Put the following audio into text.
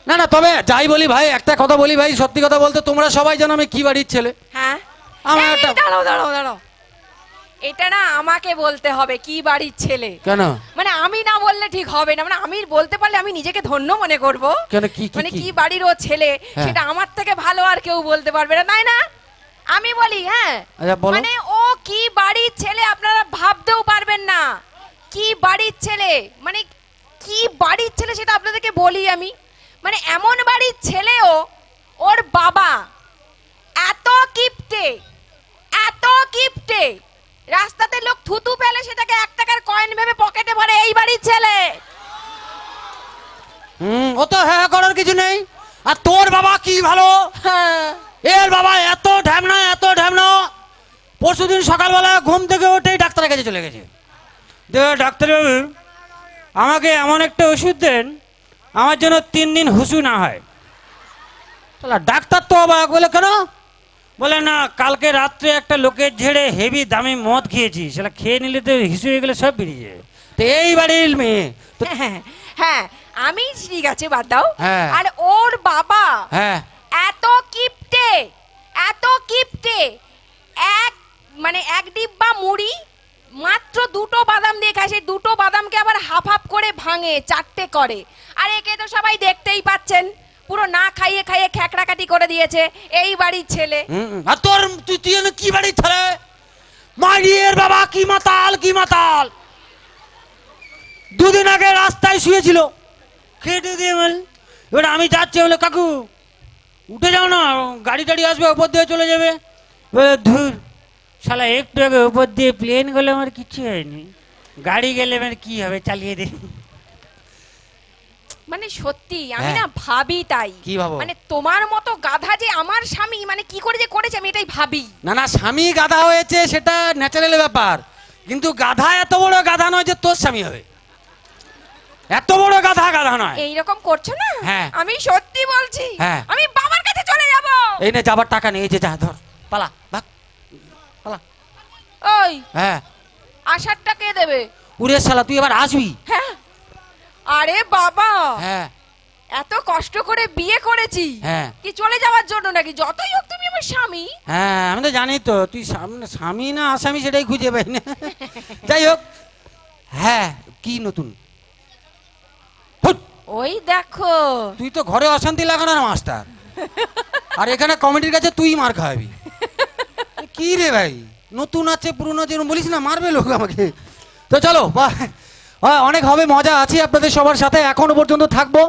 না না, তবে যাই বলি ভাই, একটা কথা বলি ভাই, সত্যি কথা বলতে তোমরা সবাই জানো আমি কি বাড়ির ছেলে। হ্যাঁ, আমার এই একটা দাঁড়াও দাঁড়াও দাঁড়াও, এটা না আমাকে বলতে হবে কি বাড়ির ছেলে। কেন? মানে আমি না বললে ঠিক হবে না, মানে আমি বলতে পারলে আমি নিজেকে ধন্য মনে করব। কেন? কি মানে কি বাড়ির ও ছেলে, সেটা আমার থেকে ভালো আর কেউ বলতে পারবে না, তাই না? আমি বলি, হ্যাঁ মানে ও কি বাড়ির ছেলে আপনারা ভাবতেও পারবেন না। কি বাড়ির ছেলে, মানে কি বাড়ির ছেলে সেটা আপনাদেরকে বলি আমি। মানে এমন বাড়ির ছেলেও, ওর বাবা এত কিপটে, এত কিপটে, রাস্তাতে লোক থুতু পেলে সেটাকে 1 টাকার কয়েন ভেবে পকেটে ভরে, এই বাড়ির ছেলে। ও তো হ্যাঁ করার কিছু নেই। আর তোর বাবা কি ভালো, এর বাবা এত ঢ্যামনা, এত ঢ্যামনা। পরশুদিন সকালবেলা ঘুম থেকে উঠেই ডাক্তারের কাছে চলে গেছে। ডাক্তারবাবু আমাকে এমন একটা ওষুধ দেন আমার জন্য 3 দিন হুসু না হয়। ডাক্তার তো অবাক, বলে কেন? বলে না, কালকে রাত্রে একটা লোকের ঝেড়ে হেভি দামি মদ খেয়েছি, সেটা খেয়ে নিলে তো হিসু হয়ে গেলে সব বেরিয়ে যায়। তো এই বাড়ির মেয়ে। হ্যাঁ আমি ঠিক আছে, বাদ দাও। হ্যাঁ। আর ওর বাবা হ্যাঁ এত কিপটে, এত কিপটে, মানে এক ডিব্বা মুড়ি মাত্র 2টো বাদাম দিয়ে খায়, সেই 2টো বাদামকে আবার হাফ হাফ করে ভাঙে, 4টে করে। আর একে তো সবাই দেখতেই পাচ্ছেন, পুরো না খাইয়ে খাইয়ে খ্যাকড়াকাটি করে দিয়েছে, এই বাড়ির ছেলে। আর তোর তুই কি বাড়ির ছেলে? মাইয়ের বাবা কি মাতাল, কি মাতাল। 2 দিন আগে রাস্তায় শুয়েছিল, খেটে দিয়ে বল, এবার আমি যাচ্ছি, বলে কাকু উঠে যাও না, গাড়ি টাড়ি আসবে, ওপর দিয়ে চলে যাবে। ধুর শালা, একটু আগে ওপর দিয়ে প্লেন গেলে আমার কিচ্ছু হয়নি, গাড়ি গেলে আমার কি হবে, চালিয়ে দে। মানে সত্যি আমি না ভাবি, তাই কি ভাবো? মানে তোমার মতো গাধা যে আমার স্বামী, মানে কি করে যে করেছে আমি এটাই ভাবি। না না, স্বামী গাধা হয়েছে সেটা ন্যাচারাল ব্যাপার, কিন্তু গাধা এত বড় গাধা নয় যে তোর স্বামী হবে। এত বড় গাধা গাধা নয়। এইরকম করছো না? হ্যাঁ আমি সত্যি বলছি, আমি বাবার কাছে চলে যাব। এই নে যাবার টাকা নেই, এই যে যা, ধর পালা, ভাগ পালা। ওই হ্যাঁ, আসারটা কে দেবে? উরে শালা, তুই এবার আসবি? হ্যাঁ। আরে বাবা, হ্যাঁ এত কষ্ট করে বিয়ে করেছি, কি চলে যাওয়ার জন্য নাকি? যতই হোক তুমি আমার স্বামী। হ্যাঁ আমি তো জানি তো, তুই স্বামী না আসামি সেটাই খুঁজে পাই না। যাই হোক, হ্যাঁ কি নতুন? ওই দেখো, তুই তো ঘরে অশান্তি লাগানোর মাস্টার, আর এখানে কমিটির কাছে তুই মার খাওয়াবি। কি রে ভাই, নতুন আছে পুরনো আছে বলিস না, মারবে লোক আমাকে। তো চলো, অনেক হবে, মজা আছে আপনাদের সবার সাথে, এখনো পর্যন্ত থাকবো।